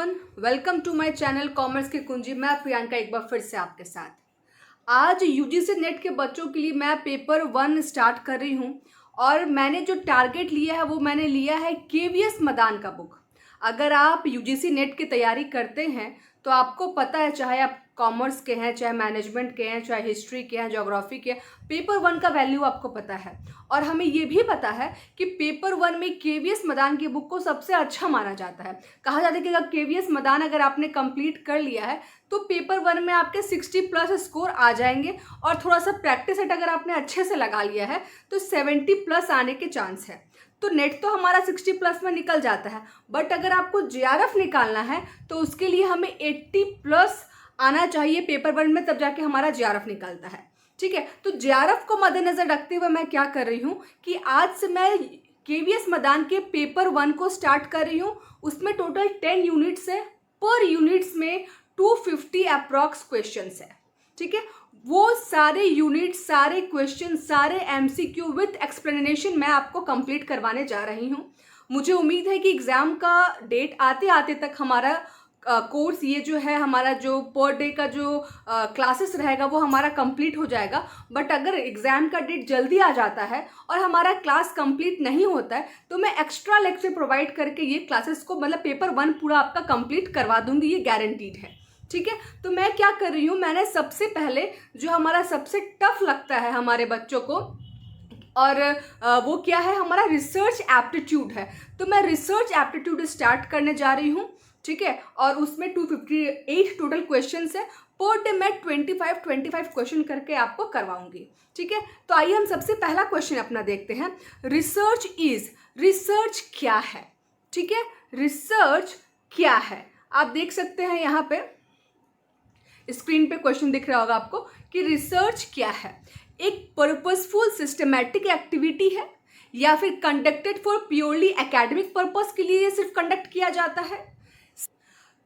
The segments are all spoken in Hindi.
Everyone, welcome to my channel commerce की कुंजी। मैं प्रियंका एक बार फिर से आपके साथ। आज यूजीसी नेट के बच्चों के लिए मैं पेपर 1 स्टार्ट कर रही हूँ और मैंने जो टारगेट लिया है वो मैंने लिया है केवीएस मदान का बुक। अगर आप यूजीसी नेट की तैयारी करते हैं तो आपको पता है, चाहे आप कॉमर्स के हैं, चाहे मैनेजमेंट के हैं, चाहे हिस्ट्री के हैं, ज्योग्राफी के हैं, पेपर 1 का वैल्यू आपको पता है। और हमें ये भी पता है कि पेपर 1 में केवीएस मदान की बुक को सबसे अच्छा माना जाता है। कहा जाता है कि अगर केवीएस मदान अगर आपने कंप्लीट कर लिया है तो पेपर 1 में आपके 60+ स्कोर आ जाएंगे और थोड़ा सा प्रैक्टिस सेट अगर आपने अच्छे से लगा लिया है तो 70+ आने के चांस है। तो नेट तो हमारा 60+ में निकल जाता है, बट अगर आपको जेआरएफ निकालना है तो उसके लिए हमें 80+ आना चाहिए पेपर 1 में, तब जाके हमारा जेआरएफ निकलता है। ठीक है, तो जेआरएफ को मद्देनजर रखते हुए मैं क्या कर रही हूँ कि आज से मैं केवीएस मदान के पेपर 1 को स्टार्ट कर रही हूँ। उसमें टोटल 10 यूनिट्स है, पर यूनिट्स में 250 अप्रॉक्स क्वेश्चंस है। ठीक है, वो सारे यूनिट, सारे क्वेश्चन, सारे एमसीक्यू विथ एक्सप्लेनेशन मैं आपको कंप्लीट करवाने जा रही हूँ। मुझे उम्मीद है कि एग्ज़ाम का डेट आते आते तक हमारा कोर्स, ये जो है हमारा जो पर डे का जो क्लासेस रहेगा वो हमारा कंप्लीट हो जाएगा। बट अगर एग्ज़ाम का डेट जल्दी आ जाता है और हमारा क्लास कंप्लीट नहीं होता है तो मैं एक्स्ट्रा लेक्चर प्रोवाइड करके ये क्लासेस को, मतलब पेपर 1 पूरा आपका कंप्लीट करवा दूंगी, ये गारंटीड है। ठीक है, तो मैं क्या कर रही हूँ, मैंने सबसे पहले जो हमारा सबसे टफ लगता है हमारे बच्चों को, और वो क्या है, हमारा रिसर्च एप्टीट्यूड है। तो मैं रिसर्च एप्टीट्यूड स्टार्ट करने जा रही हूँ। ठीक है, और उसमें 258 टोटल क्वेश्चंस है। पर डे मैं 25 क्वेश्चन करके आपको करवाऊंगी। ठीक है, तो आइए हम सबसे पहला क्वेश्चन अपना देखते हैं। रिसर्च क्या है? ठीक है, रिसर्च क्या है, आप देख सकते हैं यहाँ पे स्क्रीन पे क्वेश्चन दिख रहा होगा आपको कि रिसर्च क्या है। एक पर्पसफुल सिस्टमैटिक एक्टिविटी है या फिर conducted for purely academic purpose के लिए सिर्फ कंडक्ट किया जाता है।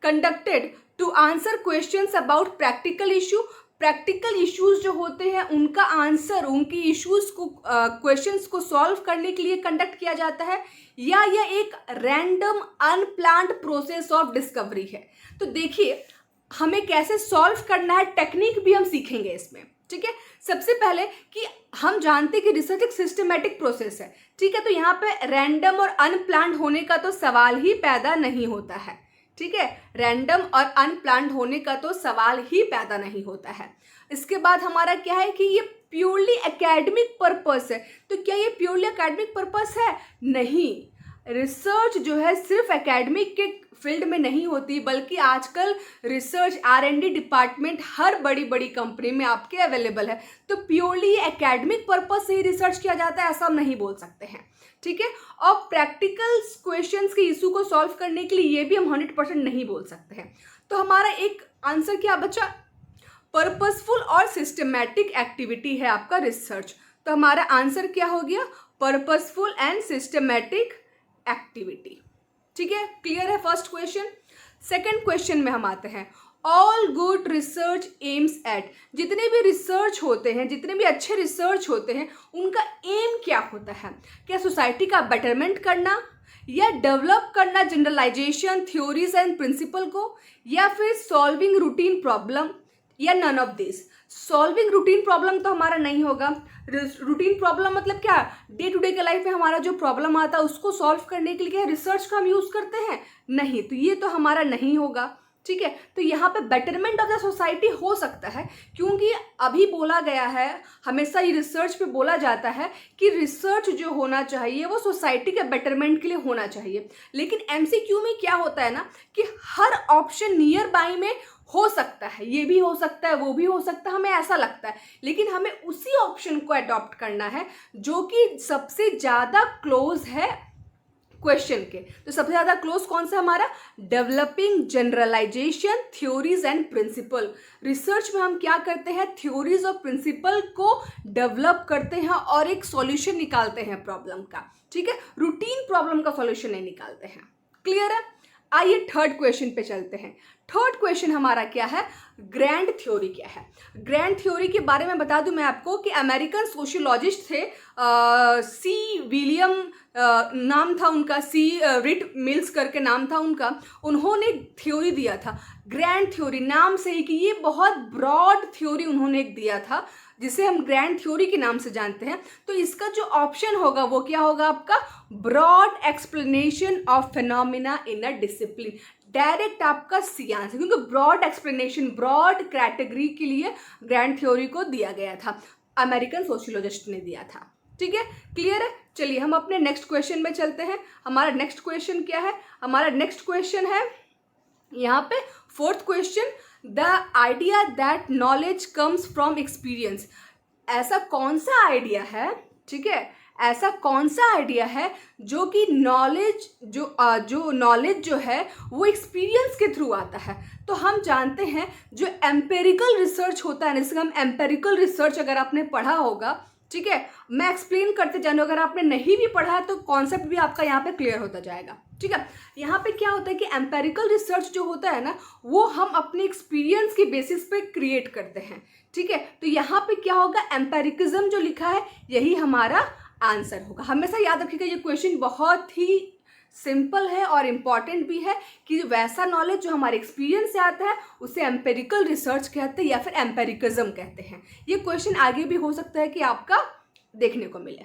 Conducted to answer questions about practical issue, practical issues जो होते हैं उनका आंसर, उनकी इश्यूज को, क्वेश्चंस को सॉल्व करने के लिए कंडक्ट किया जाता है, या यह एक random unplanned process of discovery है। तो देखिए हमें कैसे सॉल्व करना है, टेक्निक भी हम सीखेंगे इसमें। ठीक है, सबसे पहले कि हम जानते हैं कि रिसर्च एक सिस्टमैटिक प्रोसेस है। ठीक है, तो यहाँ पे रैंडम और अनप्लान्ड होने का तो सवाल ही पैदा नहीं होता है। ठीक है, रैंडम और अनप्लान्ड होने का तो सवाल ही पैदा नहीं होता है। इसके बाद हमारा क्या है कि ये प्योरली एकेडमिक पर्पस है। तो क्या ये प्योरली एकेडमिक पर्पस है? नहीं, रिसर्च जो है सिर्फ एकेडमिक के फील्ड में नहीं होती, बल्कि आजकल रिसर्च R&D डिपार्टमेंट हर बड़ी बड़ी कंपनी में आपके अवेलेबल है। तो प्योरली एकेडमिक पर्पस से ही रिसर्च किया जाता है ऐसा हम नहीं बोल सकते हैं। ठीक है, और प्रैक्टिकल क्वेश्चंस के इशू को सॉल्व करने के लिए ये भी हम 100% नहीं बोल सकते हैं। तो हमारा एक आंसर क्या बचा? पर्पसफुल और सिस्टमैटिक एक्टिविटी है आपका रिसर्च। तो हमारा आंसर क्या हो गया? Purposeful and systematic activity. ठीक है, क्लियर है फर्स्ट क्वेश्चन। सेकंड क्वेश्चन में हम आते हैं। All good research aims at, जितने भी रिसर्च होते हैं, जितने भी अच्छे रिसर्च होते हैं, उनका एम क्या होता है? क्या सोसाइटी का बेटरमेंट करना, या डेवलप करना जनरलाइजेशन, थ्योरीज एंड प्रिंसिपल को, या फिर सॉल्विंग रूटीन प्रॉब्लम, या none of this? Solving routine problem तो हमारा नहीं होगा। रूटीन प्रॉब्लम मतलब क्या? डे टू डे के लाइफ में हमारा जो प्रॉब्लम आता है उसको सॉल्व करने के लिए क्या रिसर्च का हम यूज करते हैं? नहीं, तो ये तो हमारा नहीं होगा। ठीक है, तो यहाँ पे बेटरमेंट ऑफ द सोसाइटी हो सकता है, क्योंकि अभी बोला गया है, हमेशा ये रिसर्च पे बोला जाता है कि रिसर्च जो होना चाहिए वो सोसाइटी के बेटरमेंट के लिए होना चाहिए। लेकिन एमसीक्यू में क्या होता है ना कि हर ऑप्शन नियर बाई में हो सकता है, ये भी हो सकता है, वो भी हो सकता है, हमें ऐसा लगता है, लेकिन हमें उसी ऑप्शन को अडॉप्ट करना है जो कि सबसे ज़्यादा क्लोज है क्वेश्चन के। तो सबसे ज़्यादा क्लोज कौन सा हमारा? Developing generalisation, theories and principle. Research में हम क्या करते हैं? थ्योरीज और प्रिंसिपल को डेवलप करते हैं और एक सॉल्यूशन निकालते हैं प्रॉब्लम का। ठीक है, रूटीन प्रॉब्लम का सॉल्यूशन नहीं निकालते हैं। क्लियर है? आइए थर्ड क्वेश्चन पे चलते हैं। थर्ड क्वेश्चन हमारा क्या है, ग्रैंड थ्योरी क्या है। ग्रैंड थ्योरी के बारे में बता दूं मैं आपको कि अमेरिकन सोशियोलॉजिस्ट थे सी विलियम नाम था उनका, सी रिट मिल्स करके नाम था उनका। उन्होंने थ्योरी दिया था ग्रैंड थ्योरी, नाम से ही कि ये बहुत ब्रॉड थ्योरी उन्होंने एक दिया था जिसे हम ग्रैंड थ्योरी के नाम से जानते हैं। तो इसका जो ऑप्शन होगा वो क्या होगा आपका, broad explanation of phenomena in a discipline. Direct आपका सी आंसर, क्योंकि ब्रॉड एक्सप्लेनेशन, ब्रॉड कैटेगरी के लिए ग्रैंड थ्योरी को दिया गया था, अमेरिकन सोशियोलॉजिस्ट ने दिया था। ठीक है, क्लियर है। चलिए हम अपने नेक्स्ट क्वेश्चन में चलते हैं। हमारा नेक्स्ट क्वेश्चन क्या है, हमारा नेक्स्ट क्वेश्चन है यहाँ पे fourth question, the idea that knowledge comes from experience. ऐसा कौन सा आइडिया है, ठीक है, ऐसा कौन सा आइडिया है जो कि नॉलेज जो नॉलेज जो है वो एक्सपीरियंस के थ्रू आता है। तो हम जानते हैं जो एम्पेरिकल रिसर्च होता है, जैसे हम एम्पेरिकल रिसर्च अगर आपने पढ़ा होगा, ठीक है, मैं एक्सप्लेन करते जानूँ, अगर आपने नहीं भी पढ़ा तो कॉन्सेप्ट भी आपका यहाँ पे क्लियर होता जाएगा। ठीक है, यहाँ पे क्या होता है कि एम्पेरिकल रिसर्च जो होता है ना, वो हम अपने एक्सपीरियंस के बेसिस पे क्रिएट करते हैं। ठीक है, तो यहाँ पे क्या होगा, एम्पेरिकिज्म जो लिखा है यही हमारा आंसर होगा। हमेशा याद रखिएगा ये क्वेश्चन बहुत ही सिंपल है और इम्पॉर्टेंट भी है कि वैसा नॉलेज जो हमारे एक्सपीरियंस से आता है उसे एम्पेरिकल रिसर्च कहते हैं या फिर एम्पेरिकिज्म कहते हैं। ये क्वेश्चन आगे भी हो सकता है कि आपका देखने को मिले।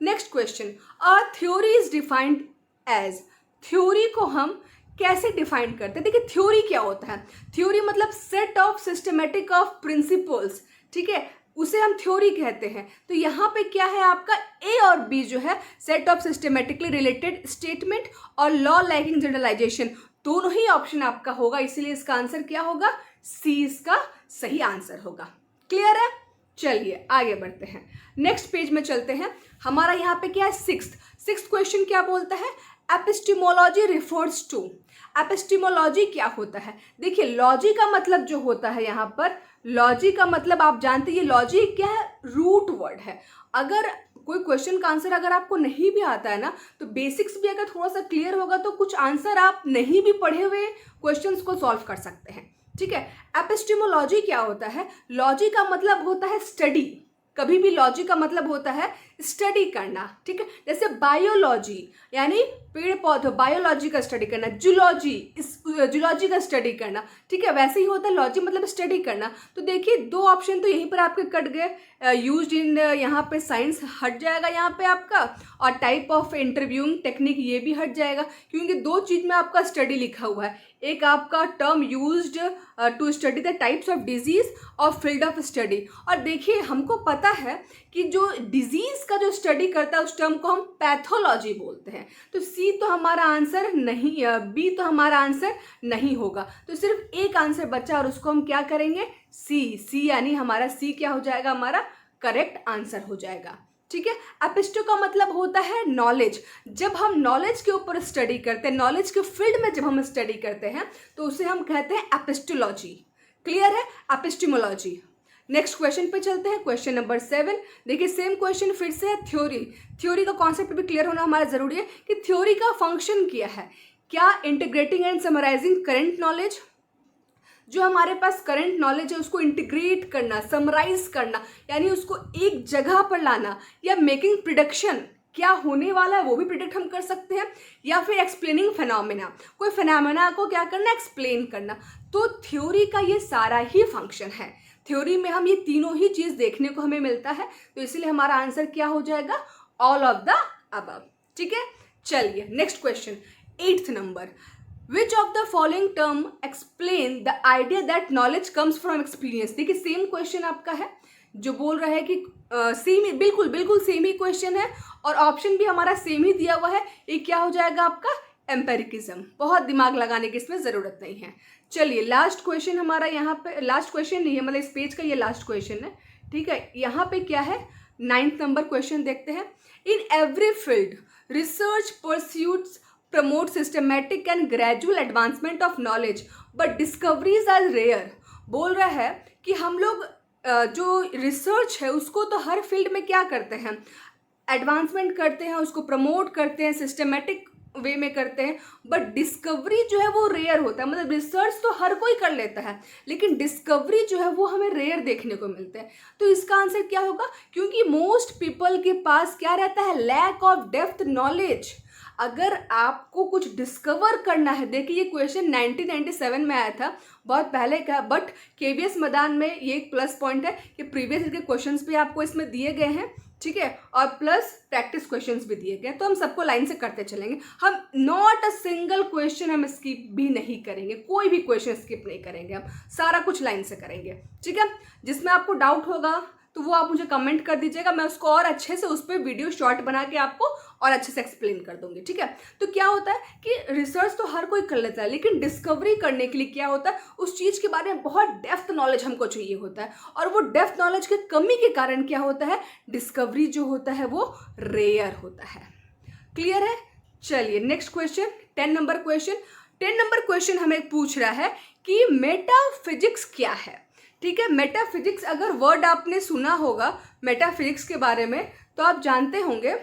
Next question, a theory is defined as. Theory को हम कैसे डिफाइन करते हैं? देखिए थ्योरी क्या होता है, थ्योरी मतलब set of systematic of principles, ठीक है, उसे हम थ्योरी कहते हैं। तो यहाँ पे क्या है आपका, ए और बी जो है set of systematically related statement और लॉ लाइकिंग जनरलाइजेशन, दोनों ही ऑप्शन आपका होगा, इसीलिए इसका आंसर क्या होगा, सी इसका सही आंसर होगा। क्लियर है, चलिए आगे बढ़ते हैं, नेक्स्ट पेज में चलते हैं। हमारा यहाँ पे क्या है, सिक्स्थ क्वेश्चन क्या बोलता है, एपिस्टिमोलॉजी रिफर्स टू। एपिस्टिमोलॉजी क्या होता है? देखिए लॉजी का मतलब जो होता है यहाँ पर, लॉजी का मतलब आप जानते हैं, ये लॉजी क्या है, रूट वर्ड है। अगर कोई क्वेश्चन का आंसर अगर आपको नहीं भी आता है ना, तो बेसिक्स भी अगर थोड़ा सा क्लियर होगा तो कुछ आंसर आप नहीं भी पढ़े हुए क्वेश्चंस को सॉल्व कर सकते हैं। ठीक है, एपिस्टिमोलॉजी क्या होता है, लॉजी का मतलब होता है स्टडी, कभी भी लॉजी का मतलब होता है स्टडी करना। ठीक है, जैसे बायोलॉजी यानी पेड़ पौधों, बायोलॉजी का स्टडी करना, जूलॉजी का स्टडी करना। ठीक है, वैसे ही होता है लॉजी मतलब स्टडी करना। तो देखिए दो ऑप्शन तो यहीं पर आपके कट गए, यूज्ड इन यहाँ पे साइंस हट जाएगा यहाँ पे आपका, और टाइप ऑफ इंटरव्यूइंग टेक्निक ये भी हट जाएगा, क्योंकि दो चीज में आपका स्टडी लिखा हुआ है। एक आपका term used to study the types of disease और फील्ड ऑफ स्टडी। और देखिए हमको पता है कि जो डिजीज का जो स्टडी करता है उस टर्म को हम पैथोलॉजी बोलते हैं। तो सी तो हमारा आंसर नहीं, बी तो हमारा आंसर नहीं होगा, तो सिर्फ एक आंसर बचा और उसको हम क्या करेंगे, सी यानी हमारा सी क्या हो जाएगा, हमारा करेक्ट आंसर हो जाएगा। ठीक है, एपिस्टो का मतलब होता है नॉलेज। जब हम नॉलेज के ऊपर स्टडी करते हैं, नॉलेज के फील्ड में जब हम स्टडी करते हैं तो उसे हम कहते हैं एपिस्टोलॉजी। क्लियर है, एपिस्टिमोलॉजी। नेक्स्ट क्वेश्चन पे चलते हैं, क्वेश्चन नंबर 7। देखिए सेम क्वेश्चन फिर से है, थ्योरी का कॉन्सेप्ट भी क्लियर होना हमारा जरूरी है कि थ्योरी का फंक्शन क्या है। क्या integrating and summarising current knowledge, जो हमारे पास करंट नॉलेज है उसको इंटीग्रेट करना, समराइज करना, यानी उसको एक जगह पर लाना, या मेकिंग प्रिडिक्शन, क्या होने वाला है वो भी प्रिडिक्ट हम कर सकते हैं, या फिर एक्सप्लेनिंग फिनोमेना, कोई फिनोमेना को क्या करना, एक्सप्लेन करना। तो थ्योरी का ये सारा ही फंक्शन है, थ्योरी में हम ये तीनों ही चीज देखने को हमें मिलता है, तो इसलिए हमारा आंसर क्या हो जाएगा, ऑल ऑफ द अबव। ठीक है, चलिए next question, 8th number, Which of the following term explain the idea that knowledge comes from experience? देखिए सेम क्वेश्चन आपका है, जो बोल रहा है कि सेम ही, बिल्कुल सेम ही क्वेश्चन है और ऑप्शन भी हमारा सेम ही दिया हुआ है। ये क्या हो जाएगा आपका, एम्पेरिकिज्म। बहुत दिमाग लगाने की इसमें ज़रूरत नहीं है। चलिए लास्ट क्वेश्चन हमारा यहाँ पे, लास्ट क्वेश्चन नहीं है, मतलब इस पेज का ये लास्ट क्वेश्चन है। ठीक है, यहाँ पे क्या है, 9th नंबर क्वेश्चन देखते हैं। In every field research pursuits promote systematic and gradual advancement of knowledge but discoveries are rare। बोल रहा है कि हम लोग जो रिसर्च है उसको तो हर फील्ड में क्या करते हैं, एडवांसमेंट करते हैं, उसको प्रमोट करते हैं, सिस्टमेटिक वे में करते हैं, बट डिस्कवरी जो है वो रेयर होता है। मतलब रिसर्च तो हर कोई कर लेता है, लेकिन डिस्कवरी जो है वो हमें रेयर देखने को मिलते हैं। तो इसका आंसर क्या होगा? क्योंकि मोस्ट पीपल के पास क्या रहता है? Lack of depth knowledge. अगर आपको कुछ डिस्कवर करना है, देखिए ये क्वेश्चन 1997 में आया था, बहुत पहले का, बट KVS मैदान में ये एक प्लस पॉइंट है कि प्रीवियस ईयर के क्वेश्चंस भी आपको इसमें दिए गए हैं, ठीक है, और प्लस प्रैक्टिस क्वेश्चंस भी दिए गए। तो हम सबको लाइन से करते चलेंगे, हम नॉट अ सिंगल क्वेश्चन हम स्किप भी नहीं करेंगे, कोई भी क्वेश्चन स्किप नहीं करेंगे, हम सारा कुछ लाइन से करेंगे, ठीक है। जिसमें आपको डाउट होगा तो वो आप मुझे कमेंट कर दीजिएगा, मैं उसको और अच्छे से उस पर वीडियो शॉर्ट बना के आपको और अच्छे से एक्सप्लेन कर दूंगी, ठीक है। तो क्या होता है कि रिसर्च तो हर कोई कर लेता है, लेकिन डिस्कवरी करने के लिए क्या होता है, उस चीज़ के बारे में बहुत डेप्थ नॉलेज हमको चाहिए होता है, और वो डेप्थ नॉलेज की कमी के कारण क्या होता है, डिस्कवरी जो होता है वो रेयर होता है। क्लियर है? चलिए next question, 10 number question. 10 number question हमें पूछ रहा है कि मेटाफिजिक्स क्या है, ठीक है। मेटाफिजिक्स, अगर वर्ड आपने सुना होगा मेटाफिजिक्स के बारे में, तो आप जानते होंगे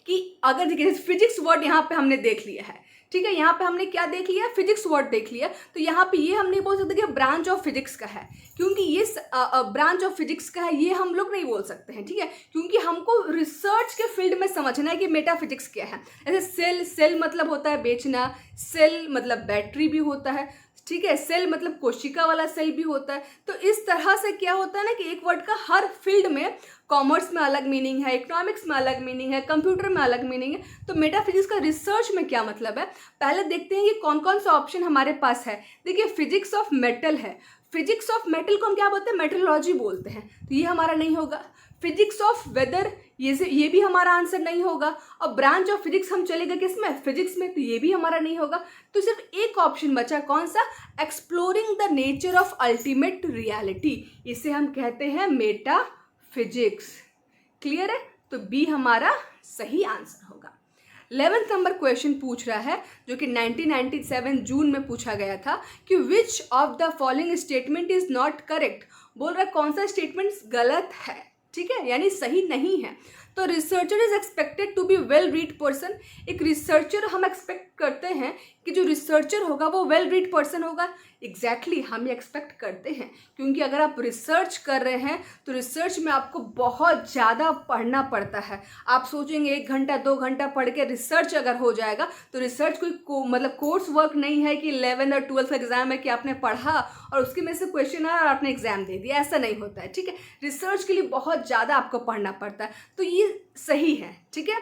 कि अगर देखिए फिजिक्स वर्ड यहाँ पे हमने देख लिया है, ठीक है, यहाँ पे हमने क्या देख लिया? फिजिक्स वर्ड देख लिया। तो यहाँ पे ये हम नहीं बोल सकते कि ब्रांच ऑफ फिजिक्स का है, क्योंकि ये ब्रांच ऑफ फिजिक्स का है, ये हम लोग नहीं बोल सकते हैं, ठीक है, क्योंकि हमको रिसर्च के फील्ड में समझना है कि मेटाफिजिक्स क्या है। जैसे सेल मतलब होता है बेचना, सेल मतलब बैटरी भी होता है, ठीक है, सेल मतलब कोशिका वाला सेल भी होता है। तो इस तरह से क्या होता है ना कि एक वर्ड का हर फील्ड में, कॉमर्स में अलग मीनिंग है, इकोनॉमिक्स में अलग मीनिंग है, कंप्यूटर में अलग मीनिंग है। तो मेटाफिजिक्स का रिसर्च में क्या मतलब है, पहले देखते हैं कि कौन कौन सा ऑप्शन हमारे पास है। देखिए फिजिक्स ऑफ मेटल है, फिजिक्स ऑफ मेटल को हम क्या बोलते हैं? मेट्रोलॉजी बोलते हैं, तो ये हमारा नहीं होगा। फिजिक्स ऑफ वेदर, ये भी हमारा आंसर नहीं होगा। और ब्रांच ऑफ फिजिक्स हम चलेगा किसमें? फिजिक्स में, तो ये भी हमारा नहीं होगा। तो सिर्फ एक ऑप्शन बचा, कौन सा? Exploring the nature of ultimate reality, इसे हम कहते हैं मेटाफिजिक्स। क्लियर है? तो बी हमारा सही आंसर होगा। 11th नंबर क्वेश्चन पूछ रहा है, जो कि 1997 जून में पूछा गया था, कि विच of the following statement is not correct. बोल रहा है कौन सा स्टेटमेंट गलत है, ठीक है, यानी सही नहीं है। तो researcher is expected to be well read person, एक रिसर्चर हम एक्सपेक्ट करते हैं कि जो रिसर्चर होगा वो वेल रीड पर्सन होगा। एग्जैक्टली हम ये एक्सपेक्ट करते हैं, क्योंकि अगर आप रिसर्च कर रहे हैं तो रिसर्च में आपको बहुत ज़्यादा पढ़ना पड़ता है। आप सोचेंगे 1 घंटा 2 घंटा पढ़ के रिसर्च अगर हो जाएगा, तो रिसर्च कोई मतलब कोर्स वर्क नहीं है कि 11 और 12 का एग्जाम है कि आपने पढ़ा और उसके में से क्वेश्चन आया और आपने एग्जाम दे दिया, ऐसा नहीं होता है, ठीक है। रिसर्च के लिए बहुत ज़्यादा आपको पढ़ना पड़ता है, तो ये सही है, ठीक है।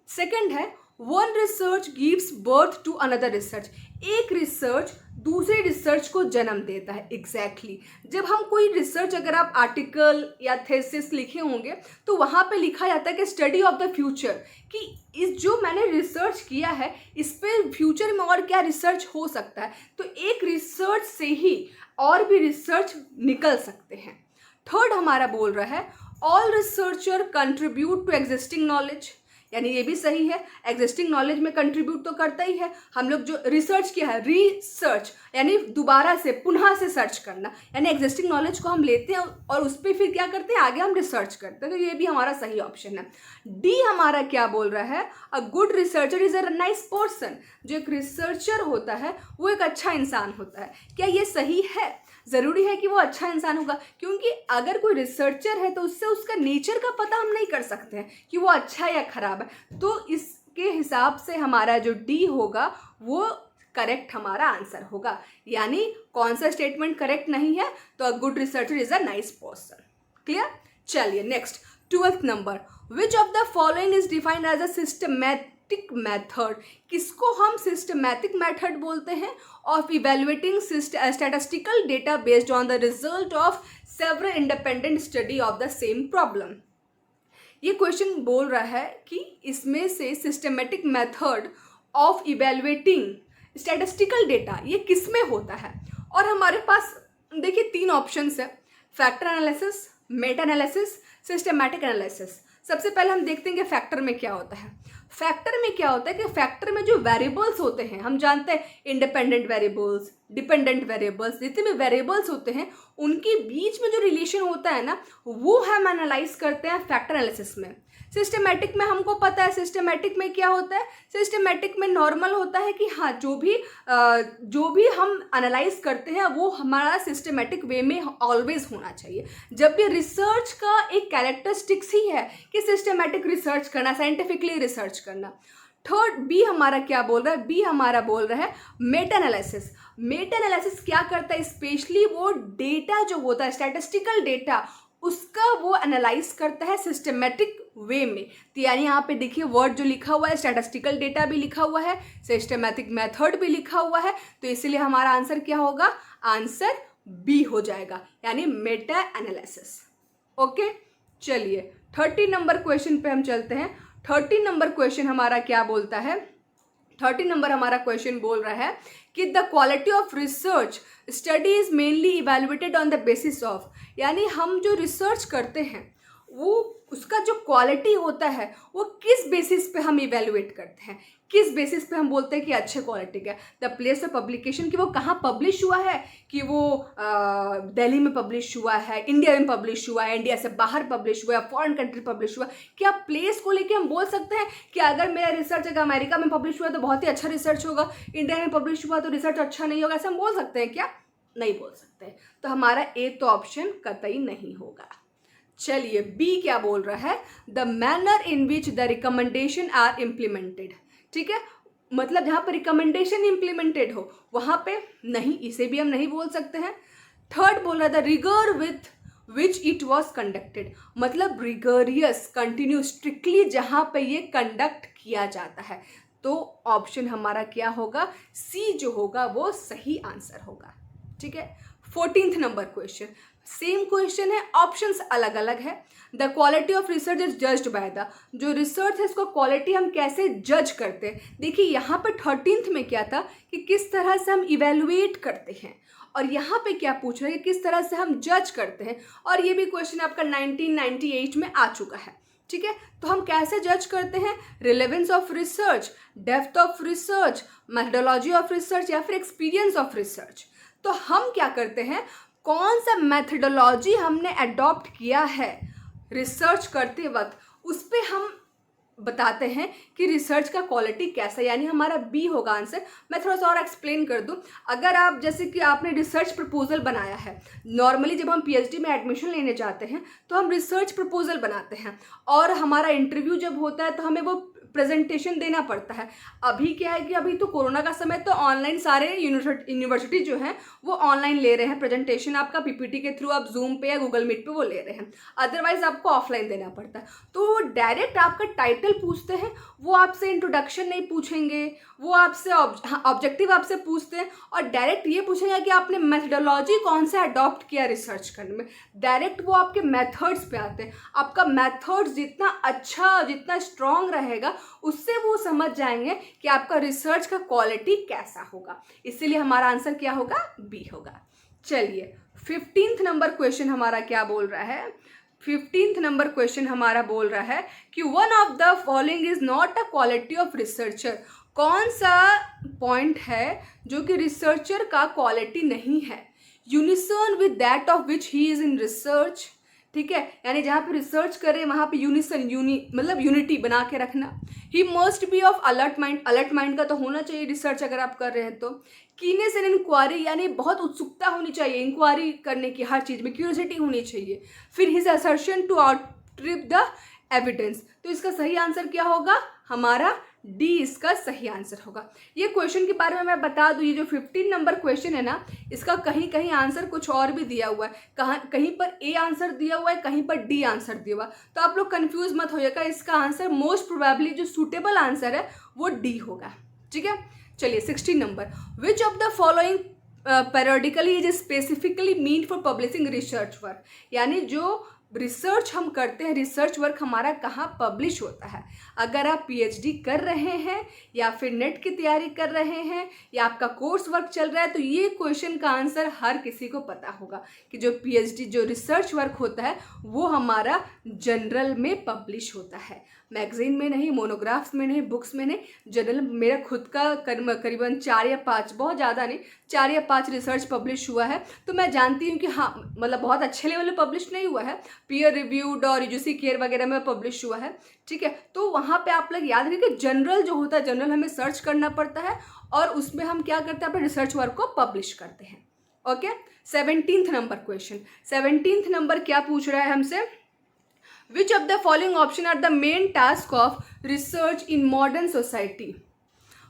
सेकेंड है, one research gives birth to another research, एक रिसर्च दूसरे रिसर्च को जन्म देता है। एग्जैक्टली जब हम कोई रिसर्च, अगर आप आर्टिकल या थेसिस लिखे होंगे तो वहाँ पे लिखा जाता है कि स्टडी ऑफ द फ्यूचर, कि इस जो मैंने रिसर्च किया है इस पे फ्यूचर में और क्या रिसर्च हो सकता है। तो एक रिसर्च से ही और भी रिसर्च निकल सकते हैं। थर्ड हमारा बोल रहा है, all researcher contribute to existing knowledge, यानी ये भी सही है, एग्जिस्टिंग नॉलेज में कंट्रीब्यूट तो करता ही है। हम लोग जो रिसर्च किया है, रिसर्च यानी दोबारा से पुनः से सर्च करना, यानी एग्जिस्टिंग नॉलेज को हम लेते हैं और उस पर फिर क्या करते हैं, आगे हम रिसर्च करते हैं। तो ये भी हमारा सही ऑप्शन है। डी हमारा क्या बोल रहा है, अ good researcher is a nice person, जो एक रिसर्चर होता है वो एक अच्छा इंसान होता है। क्या ये सही है? ज़रूरी है कि वो अच्छा इंसान होगा, क्योंकि अगर कोई रिसर्चर है तो उससे उसका नेचर का पता हम नहीं कर सकते हैं कि वो अच्छा या खराब है। तो इसके हिसाब से हमारा जो डी होगा वो करेक्ट हमारा आंसर होगा। यानी कौन सा स्टेटमेंट करेक्ट नहीं है? तो a good researcher is a nice person. Clear? चलिए next 12th number, which of the following is defined as a systematic method, किसको हम सिस्टमैटिक मेथड बोलते हैं? Of evaluating statistical data based on the result of several independent study of the same problem. ये क्वेश्चन बोल रहा है कि इसमें से systematic method of evaluating statistical data ये किस में होता है? और हमारे पास देखिए 3 ऑप्शंस है, factor analysis, Meta analysis, systematic analysis. सबसे पहले हम देखते हैं कि फैक्टर में क्या होता है। फैक्टर में क्या होता है कि फैक्टर में जो वेरिएबल्स होते हैं, हम जानते हैं इंडिपेंडेंट वेरिएबल्स, डिपेंडेंट वेरिएबल्स, जितने भी वेरिएबल्स होते हैं उनके बीच में जो रिलेशन होता है ना, वो हम एनालाइज करते हैं फैक्टर एनालिसिस में। सिस्टमेटिक में हमको पता है सिस्टमेटिक में क्या होता है, सिस्टमेटिक में नॉर्मल होता है कि हाँ जो भी हम एनालाइज करते हैं वो हमारा सिस्टमेटिक वे में ऑलवेज होना चाहिए। जब भी रिसर्च का एक कैरेक्टरिस्टिक्स ही है कि सिस्टमेटिक रिसर्च करना, साइंटिफिकली रिसर्च करना। थर्ड बी हमारा क्या बोल रहा है, बी हमारा बोल रहा है मेटा एनालिसिस। मेटा एनालिसिस क्या करता है, स्पेशली वो डेटा जो होता है स्टैटिस्टिकल डेटा उसका वो एनालाइज करता है सिस्टमेटिक वे में। तो यानी यहाँ पे देखिए वर्ड जो लिखा हुआ है, स्टैटिस्टिकल डेटा भी लिखा हुआ है, सिस्टमेटिक मेथड भी लिखा हुआ है, तो इसलिए हमारा आंसर क्या होगा, आंसर बी हो जाएगा, यानी मेटा एनालिसिस। ओके, चलिए 30 नंबर क्वेश्चन पे हम चलते हैं। 30 नंबर क्वेश्चन हमारा क्या बोलता है, 30 नंबर हमारा क्वेश्चन बोल रहा है कि the quality of research study is mainly evaluated on the basis of, यानी हम जो रिसर्च करते हैं वो उसका जो क्वालिटी होता है वो किस बेसिस पे हम इवेल्युएट करते हैं, किस बेसिस पे हम बोलते हैं कि अच्छे क्वालिटी का। द प्लेस ऑफ पब्लिकेशन, कि वो कहाँ पब्लिश हुआ है, कि वो दिल्ली में पब्लिश हुआ है, इंडिया में पब्लिश हुआ है, इंडिया से बाहर पब्लिश हुआ है, फॉरेन कंट्री पब्लिश हुआ है। क्या प्लेस को लेके हम बोल सकते हैं कि अगर मेरा रिसर्च अगर अमेरिका में पब्लिश हुआ है तो बहुत ही अच्छा रिसर्च होगा, इंडिया में पब्लिश हुआ तो रिसर्च अच्छा नहीं होगा, ऐसा हम बोल सकते हैं क्या, नहीं बोल सकते। तो हमारा ए तो ऑप्शन कतई नहीं होगा। चलिए बी क्या बोल रहा है, the manner in which the recommendation are implemented. ठीक है, मतलब जहाँ पर रिकमेंडेशन इम्प्लीमेंटेड हो वहाँ पे नहीं, इसे भी हम नहीं बोल सकते हैं। थर्ड बोल रहा है the rigour with which it was conducted, मतलब रिगरियस कंटिन्यू स्ट्रिक्टली जहाँ पे ये कंडक्ट किया जाता है, तो ऑप्शन हमारा क्या होगा, सी जो होगा वो सही आंसर होगा। ठीक है, 14th number question, same question है, ऑप्शंस अलग अलग है। The quality of research is judged by the, जो रिसर्च है इसको क्वालिटी हम कैसे जज करते हैं। देखिए यहाँ पे 13th में क्या था कि किस तरह से हम इवेलुएट करते हैं, और यहाँ पे क्या पूछ रहे हैं किस तरह से हम जज करते हैं, और ये भी क्वेश्चन आपका 1998 में आ चुका है। ठीक है, तो हम कैसे जज करते हैं, relevance of research, depth of research, methodology of research, या फिर एक्सपीरियंस ऑफ रिसर्च। तो हम क्या करते हैं, कौन सा मेथडोलॉजी हमने अडॉप्ट किया है रिसर्च करते वक्त, उस पर हम बताते हैं कि रिसर्च का क्वालिटी कैसा, यानी हमारा बी होगा आंसर। मैं थोड़ा सा और एक्सप्लेन कर दूं, अगर आप जैसे कि आपने रिसर्च प्रपोजल बनाया है, नॉर्मली जब हम पीएचडी में एडमिशन लेने जाते हैं तो हम रिसर्च प्रपोजल बनाते हैं, और हमारा इंटरव्यू जब होता है तो हमें वो प्रेजेंटेशन देना पड़ता है। अभी क्या है कि अभी तो कोरोना का समय, तो ऑनलाइन सारे यूनिवर्सिटी जो हैं वो ऑनलाइन ले रहे हैं प्रेजेंटेशन, आपका पीपीटी के थ्रू आप जूम पे या गूगल मीट पे वो ले रहे हैं, अदरवाइज आपको ऑफलाइन देना पड़ता है। तो डायरेक्ट आपका टाइटल पूछते हैं, वो आपसे इंट्रोडक्शन नहीं पूछेंगे, वो आपसे ऑब्जेक्टिव आपसे पूछते हैं, और डायरेक्ट ये पूछेंगे कि आपने मेथडोलॉजी कौन सा अडॉप्ट किया रिसर्च करने में। डायरेक्ट वो आपके मेथड्स पे आते हैं, आपका मेथड्स जितना अच्छा, जितना स्ट्रॉन्ग रहेगा, उससे वो समझ जाएंगे कि आपका रिसर्च का क्वालिटी कैसा होगा। इसीलिए हमारा आंसर क्या होगा, बी होगा। चलिए 15th नंबर क्वेश्चन हमारा क्या बोल रहा है, 15th नंबर क्वेश्चन हमारा बोल रहा है कि one of the following is not a quality of researcher. कौन सा पॉइंट है जो कि रिसर्चर का क्वालिटी नहीं है, unison with that of which he is in research. ठीक है, यानी जहाँ पे रिसर्च कर रहे हैं वहाँ पे यूनिसन मतलब यूनिटी बना के रखना। He must be of alert mind, alert mind का तो होना चाहिए रिसर्च अगर आप कर रहे हैं तो। कीनेस एंड इंक्वायरी, यानी बहुत उत्सुकता होनी चाहिए इंक्वायरी करने की, हर चीज़ में क्यूरियोसिटी होनी चाहिए। फिर his assertion to outstrip the evidence, तो इसका सही आंसर क्या होगा, हमारा डी इसका सही आंसर होगा। ये क्वेश्चन के बारे में मैं बता दूँ, ये जो 15 नंबर क्वेश्चन है ना, इसका कहीं कहीं आंसर कुछ और भी दिया हुआ है, कहीं पर ए आंसर दिया हुआ है, कहीं पर डी आंसर दिया हुआ है, तो आप लोग कंफ्यूज मत होइएगा। इसका आंसर मोस्ट प्रोबेबली जो सूटेबल आंसर है वो डी होगा। ठीक है, चलिए 16 number, which of the following periodically is specifically mean for publishing research work, यानी जो रिसर्च हम करते हैं, रिसर्च वर्क हमारा कहाँ पब्लिश होता है। अगर आप पीएचडी कर रहे हैं या फिर नेट की तैयारी कर रहे हैं या आपका कोर्स वर्क चल रहा है, तो ये क्वेश्चन का आंसर हर किसी को पता होगा कि जो पीएचडी जो रिसर्च वर्क होता है वो हमारा जनरल में पब्लिश होता है, मैगजीन में नहीं, मोनोग्राफ्स में नहीं, बुक्स में नहीं, जनरल। मेरा खुद का करीबन 4 या 5, बहुत ज़्यादा नहीं, 4 या 5 रिसर्च पब्लिश हुआ है, तो मैं जानती हूँ कि हाँ मतलब बहुत अच्छे लेवल में पब्लिश नहीं हुआ है, पीयर रिव्यूड और यूजीसी केयर वगैरह में पब्लिश हुआ है, ठीक है। तो वहाँ पे आप लोग याद रखिए कि जनरल जो होता है, जनरल हमें सर्च करना पड़ता है और उसमें हम क्या करते हैं, अपने रिसर्च वर्क को पब्लिश करते हैं। Okay, 17th number question. 17th number क्या पूछ रहा है हमसे, which of the following option are the main task of research in modern society.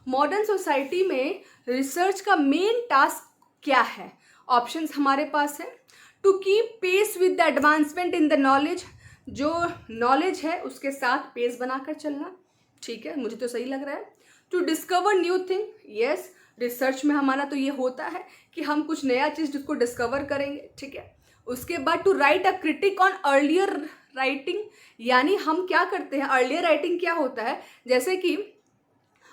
Modern society में रिसर्च का मेन टास्क क्या है? ऑप्शंस हमारे पास है, to keep pace with the advancement in the knowledge, जो नॉलेज है उसके साथ पेस बनाकर चलना, ठीक है, मुझे तो सही लग रहा है। To discover new thing, yes, research में हमारा तो ये होता है कि हम कुछ नया चीज़ जिसको डिस्कवर करेंगे, ठीक है। उसके बाद to write a critique on earlier writing, यानी हम क्या करते हैं, अर्लियर राइटिंग क्या होता है, जैसे कि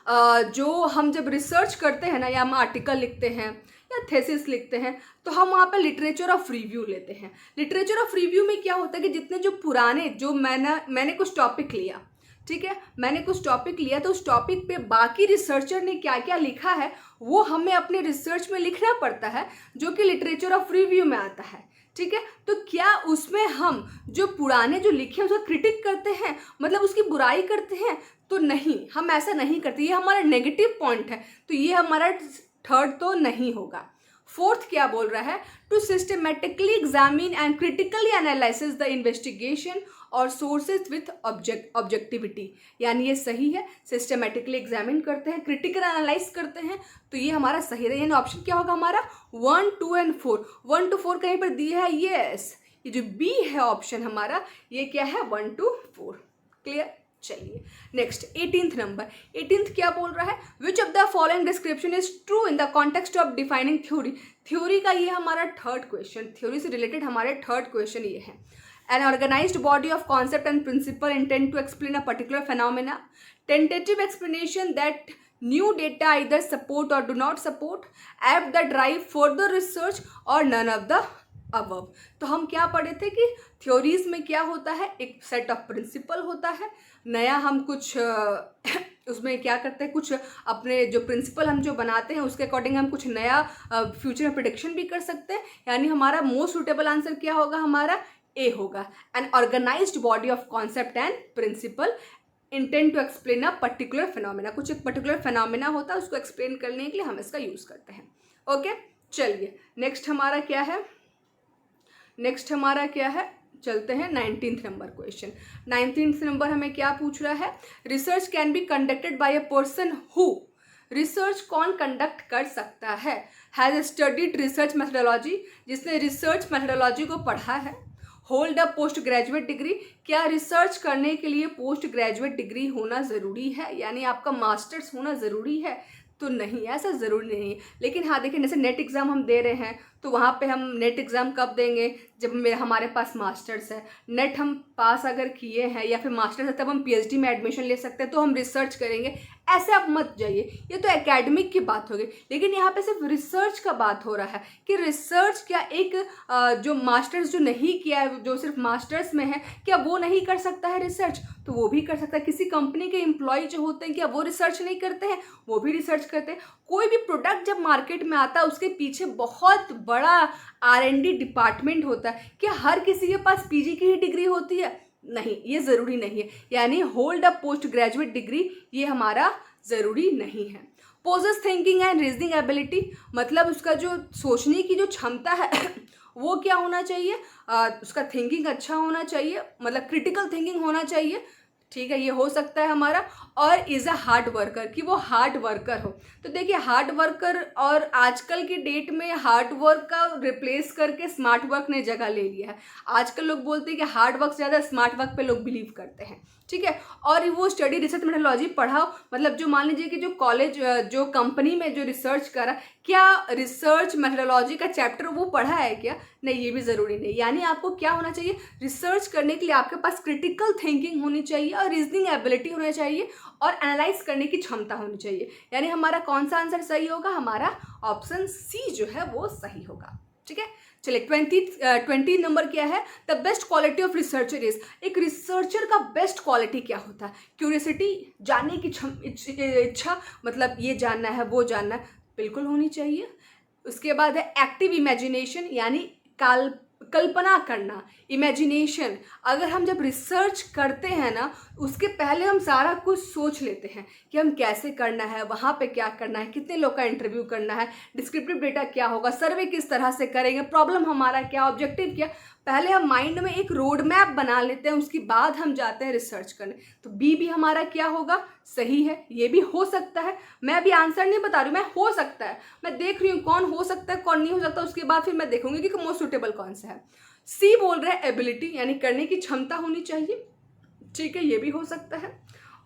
जो हम जब रिसर्च करते हैं ना, या हम आर्टिकल लिखते हैं या थेसिस लिखते हैं, तो हम वहाँ पे लिटरेचर ऑफ रिव्यू लेते हैं। लिटरेचर ऑफ रिव्यू में क्या होता है कि जितने जो पुराने, जो मैंने कुछ टॉपिक लिया, ठीक है, मैंने कुछ टॉपिक लिया, तो उस टॉपिक पे बाकी रिसर्चर ने क्या क्या लिखा है वो हमें अपने रिसर्च में लिखना पड़ता है, जो कि लिटरेचर ऑफ रिव्यू में आता है, ठीक है। तो क्या उसमें हम जो पुराने जो लिखे हैं उसका क्रिटिक करते हैं, मतलब उसकी बुराई करते हैं? तो नहीं, हम ऐसा नहीं करते, ये हमारा नेगेटिव पॉइंट है, तो ये हमारा थर्ड तो नहीं होगा। फोर्थ क्या बोल रहा है, to systematically examine and critically analysis the investigation और सोर्सेज विथ ऑब्जेक्टिविटी, यानी ये सही है, सिस्टमेटिकली एग्जामिन करते हैं, क्रिटिकल एनालाइज करते हैं, तो ये हमारा सही है। यानी ऑप्शन क्या होगा हमारा 1, 2 एंड 4। 1 to 4 कहीं पर दिया है, यस, ये जो बी है ऑप्शन हमारा, ये क्या है 1 to 4। क्लियर, चलिए नेक्स्ट 18th नंबर। 18th क्या बोल रहा है, विच of the following description is true in the context of defining theory. Theory का ये हमारा थर्ड क्वेश्चन, थ्योरी से रिलेटेड हमारे थर्ड क्वेश्चन ये है। An organized body of concept and principle intend to explain a particular phenomena. Tentative explanation that new data either support or do not support. App that drive further research or none of the above. तो हम क्या पढ़े थे कि थ्योरीज में क्या होता है, एक सेट ऑफ प्रिंसिपल होता है, नया हम कुछ उसमें क्या करते हैं, कुछ अपने जो प्रिंसिपल हम जो बनाते हैं उसके अकॉर्डिंग हम कुछ नया फ्यूचर में प्रिडिक्शन भी कर सकते हैं। यानी हमारा मोस्ट सुटेबल आंसर क्या होगा, हमारा ए होगा। An organised body of concept and principle intended to explain a particular phenomena, कुछ एक पर्टिकुलर फिनोमेना होता है उसको एक्सप्लेन करने के लिए हम इसका यूज करते हैं। ओके, चलिए नेक्स्ट हमारा क्या है, नेक्स्ट हमारा क्या है, चलते हैं 19th number question. 19th number हमें क्या पूछ रहा है, research can be conducted by a person who, research कौन कंडक्ट कर सकता है, हैज स्टडीड रिसर्च मेथडोलॉजी, जिसने रिसर्च मेथडोलॉजी को पढ़ा है, hold a post graduate degree, क्या रिसर्च करने के लिए पोस्ट ग्रेजुएट डिग्री होना ज़रूरी है, यानी आपका मास्टर्स होना ज़रूरी है? तो नहीं, ऐसा ज़रूरी नहीं है। लेकिन हाँ देखिए, जैसे नेट एग्ज़ाम हम दे रहे हैं तो वहाँ पे हम नेट एग्ज़ाम कब देंगे, जब हमारे पास मास्टर्स है। नेट हम पास अगर किए हैं या फिर मास्टर्स है तब हम पीएचडी में एडमिशन ले सकते हैं, तो हम रिसर्च करेंगे। ऐसे आप मत जाइए, ये तो एकेडमिक की बात हो गई, लेकिन यहाँ पे सिर्फ रिसर्च का बात हो रहा है कि रिसर्च क्या एक जो मास्टर्स जो नहीं किया है, जो सिर्फ मास्टर्स में है, क्या वो नहीं कर सकता है रिसर्च? तो वो भी कर सकता है। किसी कंपनी के एम्प्लॉय जो होते हैं क्या वो रिसर्च नहीं करते हैं? वो भी रिसर्च करते हैं। कोई भी प्रोडक्ट जब मार्केट में आता है उसके पीछे बहुत बड़ा R&D डिपार्टमेंट होता है। क्या हर किसी के पास पीजी की ही डिग्री होती है? नहीं, ये ज़रूरी नहीं है। यानी hold a post graduate degree ये हमारा ज़रूरी नहीं है। Possess thinking and reasoning ability, मतलब उसका जो सोचने की जो क्षमता है वो क्या होना चाहिए, उसका थिंकिंग अच्छा होना चाहिए, मतलब क्रिटिकल थिंकिंग होना चाहिए, ठीक है, ये हो सकता है हमारा। और इज़ अ हार्ड वर्कर, कि वो हार्ड वर्कर हो। तो देखिए हार्ड वर्कर, और आजकल की डेट में हार्ड वर्क का रिप्लेस करके स्मार्ट वर्क ने जगह ले लिया है। आजकल लोग बोलते हैं कि हार्ड वर्क से ज़्यादा स्मार्ट वर्क पे लोग बिलीव करते हैं, ठीक है। और वो स्टडी रिसर्च मेथोडोलॉजी पढ़ाओ, मतलब जो मान लीजिए कि जो कॉलेज जो कंपनी में जो रिसर्च करा, क्या रिसर्च मेथोडोलॉजी का चैप्टर वो पढ़ा है क्या? नहीं, ये भी ज़रूरी नहीं। यानी आपको क्या होना चाहिए, रिसर्च करने के लिए आपके पास क्रिटिकल थिंकिंग होनी चाहिए और रीजनिंग एबिलिटी होनी चाहिए और एनालाइज करने की क्षमता होनी चाहिए। यानी हमारा कौन सा आंसर सही होगा, हमारा ऑप्शन सी जो है वो सही होगा, ठीक है। चलिए 20 नंबर क्या है, the best quality of researcher is, एक रिसर्चर का बेस्ट क्वालिटी क्या होता है? क्यूरियोसिटी, जानने की इच्छा, मतलब ये जानना है वो जानना है, बिल्कुल होनी चाहिए। उसके बाद है एक्टिव इमेजिनेशन, यानी कल्पना करना, इमेजिनेशन। अगर हम जब रिसर्च करते हैं ना, उसके पहले हम सारा कुछ सोच लेते हैं कि हम कैसे करना है, वहाँ पे क्या करना है, कितने लोग का इंटरव्यू करना है, डिस्क्रिप्टिव डेटा क्या होगा, सर्वे किस तरह से करेंगे, प्रॉब्लम हमारा क्या, ऑब्जेक्टिव क्या। पहले हम माइंड में एक रोड मैप बना लेते हैं, उसके बाद हम जाते हैं रिसर्च करने। तो बी भी हमारा क्या होगा, सही है। ये भी हो सकता है, मैं अभी आंसर नहीं बता रही हूँ, मैं हो सकता है, मैं देख रही हूँ कौन हो सकता है कौन नहीं हो सकता, उसके बाद फिर मैं देखूंगी कि मोस्ट सुटेबल कौन सा है। सी बोल रहा है एबिलिटी, यानी करने की क्षमता होनी चाहिए, ठीक है, ये भी हो सकता है।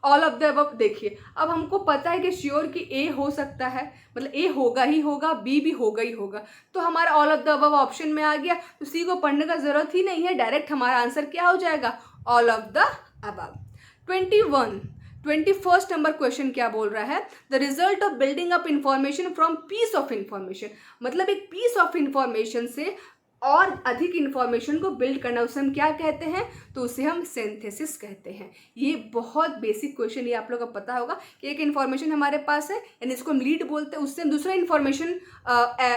ऑल ऑफ द अबव, देखिए अब हमको पता है कि श्योर कि ए हो सकता है, मतलब ए होगा ही होगा, बी भी होगा ही होगा, तो हमारा all of the above option में आ गया, तो सी को पढ़ने का जरूरत ही नहीं है, डायरेक्ट हमारा आंसर क्या हो जाएगा, all of the above. 21 number question क्या बोल रहा है, the result of building up information from piece of information, मतलब एक पीस ऑफ इंफॉर्मेशन से और अधिक इंफॉर्मेशन को बिल्ड करना, उसे हम क्या कहते हैं, तो उसे हम सिंथेसिस कहते हैं। ये बहुत बेसिक क्वेश्चन, ये आप लोगों को पता होगा कि एक इन्फॉर्मेशन हमारे पास है, यानी इसको हम लीड बोलते हैं, उससे हम दूसरा इन्फॉर्मेशन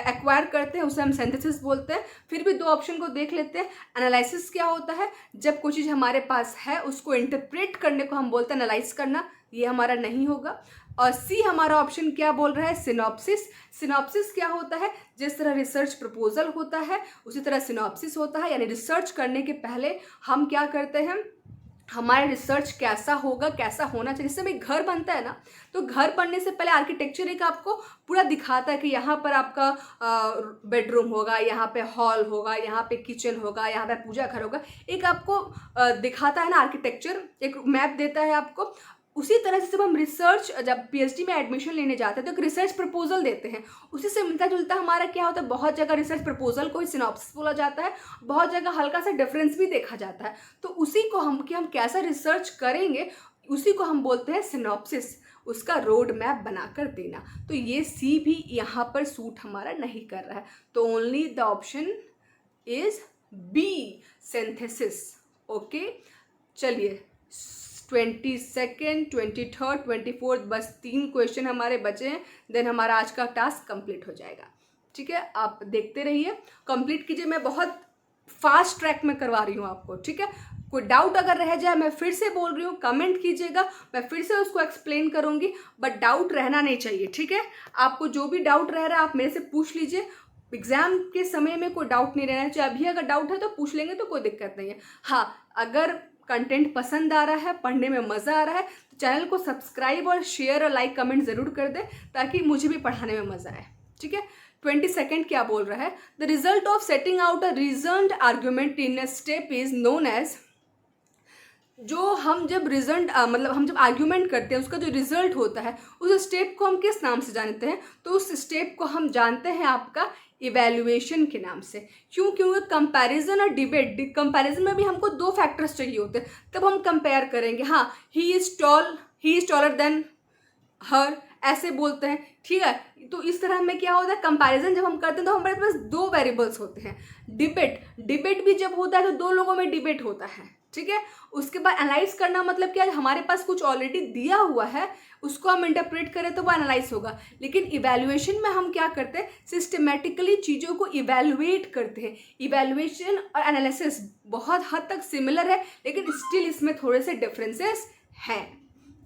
एक्वायर करते हैं, उसे हम सिंथेसिस बोलते हैं। फिर भी दो ऑप्शन को देख लेते हैं। एनालिसिस क्या होता है, जब कोई चीज़ हमारे पास है उसको इंटरप्रेट करने को हम बोलते हैं एनालाइज करना, ये हमारा नहीं होगा। और सी हमारा ऑप्शन क्या बोल रहा है, सिनॉप्सिस। सिनॉप्सिस क्या होता है, जिस तरह रिसर्च प्रपोजल होता है उसी तरह सिनॉप्सिस होता है, यानी रिसर्च करने के पहले हम क्या करते हैं, हमारा रिसर्च कैसा होगा, कैसा होना चाहिए। जैसे भाई घर बनता है ना, तो घर बनने से पहले आर्किटेक्चर एक आपको पूरा दिखाता है कि यहाँ पर आपका बेडरूम होगा, यहाँ पे हॉल होगा, यहाँ पे किचन होगा, यहाँ पे पूजा घर होगा, एक आपको दिखाता है ना आर्किटेक्चर, एक मैप देता है आपको। उसी तरह से जब हम रिसर्च, जब पीएचडी में एडमिशन लेने जाते हैं तो एक रिसर्च प्रपोजल देते हैं, उसी से मिलता जुलता हमारा क्या होता है, बहुत जगह रिसर्च प्रपोजल को ही सिनॉप्सिस बोला जाता है, बहुत जगह हल्का सा डिफरेंस भी देखा जाता है। तो उसी को हम, कि हम कैसा रिसर्च करेंगे, उसी को हम बोलते हैं सिनॉप्सिस, उसका रोड मैप बनाकर देना। तो ये सी भी यहाँ पर सूट हमारा नहीं कर रहा है, तो only the option is B, synthesis. Okay, चलिए 22nd, 23rd, 24th, बस 3 क्वेश्चन हमारे बचे हैं, देन हमारा आज का टास्क कंप्लीट हो जाएगा। ठीक है, आप देखते रहिए, कंप्लीट कीजिए, मैं बहुत फास्ट ट्रैक में करवा रही हूँ आपको। ठीक है, कोई डाउट अगर रह जाए, मैं फिर से बोल रही हूँ, कमेंट कीजिएगा, मैं फिर से उसको एक्सप्लेन करूँगी, बट डाउट रहना नहीं चाहिए। ठीक है, आपको जो भी डाउट रह रहा है आप मेरे से पूछ लीजिए, एग्जाम के समय में कोई डाउट नहीं रहना चाहिए। अभी अगर डाउट है तो पूछ लेंगे, तो कोई दिक्कत नहीं है। हाँ, अगर कंटेंट पसंद आ रहा है, पढ़ने में मज़ा आ रहा है, तो चैनल को सब्सक्राइब और शेयर और लाइक कमेंट ज़रूर कर दें, ताकि मुझे भी पढ़ाने में मज़ा आए। ठीक है, 22nd क्या बोल रहा है, the result of setting out a reasoned argument in a step is known as, जो हम जब रिजल्ट मतलब हम जब आर्ग्यूमेंट करते हैं उसका जो रिजल्ट होता है, उस स्टेप को हम किस नाम से जानते हैं, तो उस स्टेप को हम जानते हैं आपका इवैल्यूएशन के नाम से। क्यों, क्योंकि कंपैरिजन और डिबेट, कंपैरिजन में भी हमको 2 फैक्टर्स चाहिए होते हैं, तब हम कंपेयर करेंगे। हाँ, ही इज टॉलर देन हर, ऐसे बोलते हैं। ठीक है, तो इस तरह में क्या होता है, कंपैरिजन जब हम करते हैं तो हमारे पास 2 वेरिएबल्स होते हैं। डिबेट भी जब होता है तो 2 लोगों में डिबेट होता है। ठीक है, उसके बाद एनालाइज करना मतलब क्या है, हमारे पास कुछ ऑलरेडी दिया हुआ है, उसको हम इंटरप्रेट करें तो वो एनालाइज होगा। लेकिन इवैल्यूएशन में हम क्या करते हैं, सिस्टमेटिकली चीज़ों को इवैल्यूएट करते हैं। इवैल्यूएशन और एनालिसिस बहुत हद तक सिमिलर है, लेकिन स्टिल इसमें थोड़े से डिफरेंसेस हैं।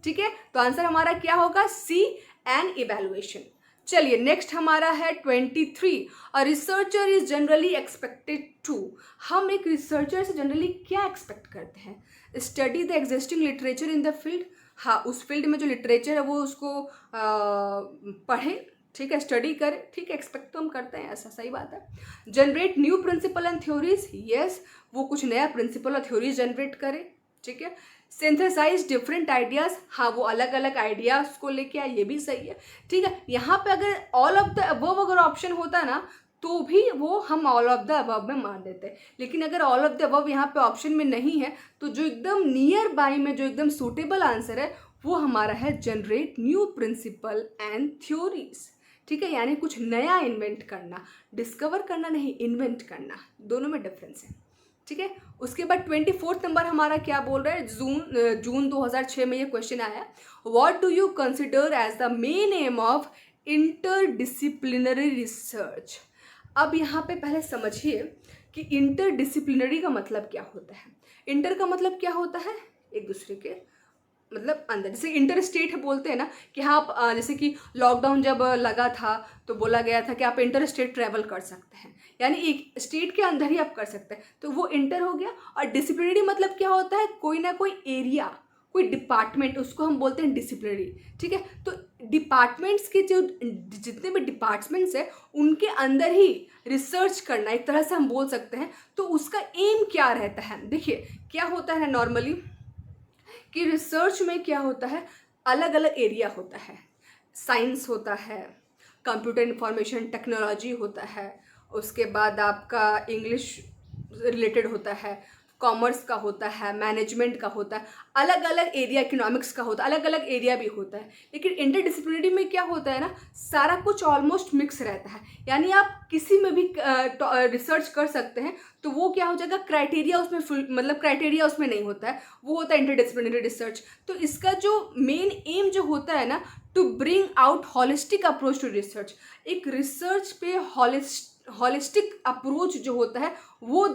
ठीक है, तो आंसर हमारा क्या होगा, सी एंड इवैल्यूएशन। चलिए नेक्स्ट हमारा है 23, a researcher is generally expected to, हम एक रिसर्चर से जनरली क्या एक्सपेक्ट करते हैं, study the existing literature in the field. हाँ, उस फील्ड में जो लिटरेचर है वो उसको पढ़े, ठीक है, स्टडी करे, ठीक है, एक्सपेक्ट तो हम करते हैं, ऐसा सही बात है। Generate new principle and theories, yes, वो कुछ नया प्रिंसिपल और थ्योरीज जनरेट करे। ठीक है, सिंथेसाइज डिफरेंट आइडियाज, हाँ वो अलग अलग आइडियाज को लेके आए, ये भी सही है। ठीक है, यहाँ पे अगर ऑल ऑफ द अबव अगर ऑप्शन होता ना, तो भी वो हम ऑल ऑफ द अबव में मान देते हैं। लेकिन अगर ऑल ऑफ द अबव यहाँ पे ऑप्शन में नहीं है, तो जो एकदम नियर बाय में जो एकदम सूटेबल आंसर है वो हमारा है generate new principle and theories. ठीक है, यानी कुछ नया इन्वेंट करना, डिस्कवर करना नहीं, इन्वेंट करना, दोनों में डिफरेंस है। ठीक है, उसके बाद 24 नंबर हमारा क्या बोल रहा है, जून 2006 में ये क्वेश्चन आया, what do you consider as the main aim of interdisciplinary research. अब यहाँ पे पहले समझिए कि इंटरडिसिप्लिनरी का मतलब क्या होता है। इंटर का मतलब क्या होता है, एक दूसरे के मतलब अंदर, जैसे इंटर स्टेट बोलते हैं ना कि हाँ आप जैसे कि लॉकडाउन जब लगा था तो बोला गया था कि आप इंटर स्टेट ट्रैवल कर सकते हैं, यानी एक स्टेट के अंदर ही आप कर सकते हैं, तो वो इंटर हो गया। और डिसिप्लिनरी मतलब क्या होता है, कोई ना कोई एरिया, कोई डिपार्टमेंट, उसको हम बोलते हैं डिसिप्लिनरी। ठीक है, तो डिपार्टमेंट्स के जो जितने भी डिपार्टमेंट्स हैं उनके अंदर ही रिसर्च करना, एक तरह से हम बोल सकते हैं। तो उसका एम क्या रहता है, देखिए क्या होता है नॉर्मली कि रिसर्च में क्या होता है, अलग अलग एरिया होता है। साइंस होता है, कंप्यूटर इंफॉर्मेशन टेक्नोलॉजी होता है, उसके बाद आपका इंग्लिश रिलेटेड होता है, कॉमर्स का होता है, मैनेजमेंट का होता है, अलग अलग एरिया, इकोनॉमिक्स का होता है, अलग अलग एरिया भी होता है। लेकिन इंटरडिसिप्लिनरी में क्या होता है ना, सारा कुछ ऑलमोस्ट मिक्स रहता है, यानी आप किसी में भी रिसर्च कर सकते हैं। तो वो क्या हो जाएगा, क्राइटेरिया उसमें मतलब क्राइटेरिया उसमें नहीं होता है, वो होता है इंटरडिसिप्लिनरी रिसर्च। तो इसका जो मेन एम जो होता है ना, to bring out holistic approach to research, एक रिसर्च पे हॉलिस्टिक अप्रोच जो होता है वो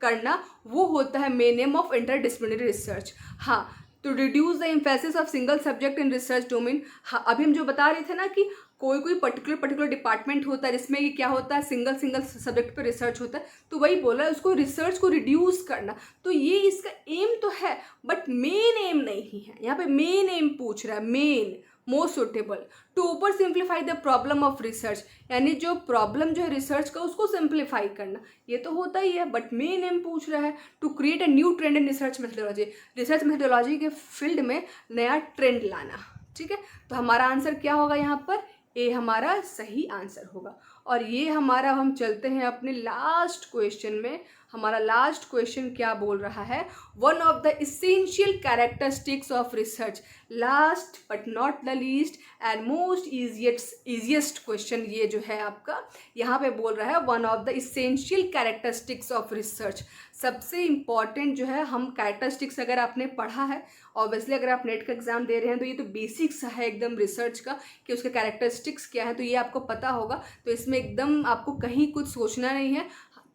करना, वो होता है main aim of interdisciplinary research. हाँ, to reduce the emphasis of single subject in research domain. हाँ, अभी हम जो बता रहे थे ना कि कोई कोई पर्टिकुलर डिपार्टमेंट होता है जिसमें कि क्या होता है, सिंगल सब्जेक्ट पे रिसर्च होता है, तो वही बोला उसको रिसर्च को रिड्यूस करना। तो ये इसका एम तो है, बट मेन एम नहीं है। यहाँ पे मेन एम पूछ रहा है, main most suitable to over simplify the problem of research, यानी जो प्रॉब्लम जो है रिसर्च का उसको सिंप्लीफाई करना, ये तो होता ही है, बट मेन एम पूछ रहा है to create a new trend in research methodology, research methodology के फील्ड में नया ट्रेंड लाना। ठीक है, तो हमारा आंसर क्या होगा, यहाँ पर ए हमारा सही आंसर होगा। और ये हमारा, हम चलते हैं अपने लास्ट क्वेश्चन में। हमारा लास्ट क्वेश्चन क्या बोल रहा है, one of the essential characteristics of research, last but not the least and most easiest question ये जो है आपका, यहाँ पे बोल रहा है one of the essential characteristics of research. सबसे इम्पॉर्टेंट जो है, हम कैरेक्टरिस्टिक्स अगर आपने पढ़ा है, ऑब्वियसली अगर आप नेट का एग्जाम दे रहे हैं तो ये तो बेसिक्स है एकदम रिसर्च का कि उसके कैरेक्टरिस्टिक्स क्या है, तो ये आपको पता होगा। तो इसमें एकदम आपको कहीं कुछ सोचना नहीं है,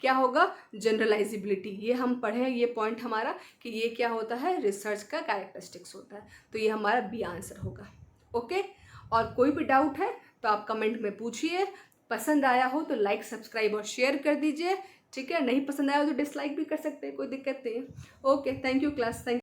क्या होगा, जनरलाइजिबिलिटी, ये हम पढ़े हैं, ये पॉइंट हमारा कि ये क्या होता है, रिसर्च का कैरेक्टरिस्टिक्स होता है। तो ये हमारा बी आंसर होगा। ओके, और कोई भी डाउट है तो आप कमेंट में पूछिए। पसंद आया हो तो लाइक सब्सक्राइब और शेयर कर दीजिए। ठीक है, नहीं पसंद आया हो तो डिसलाइक भी कर सकते हैं, कोई दिक्कत नहीं है। Okay, thank you class, thank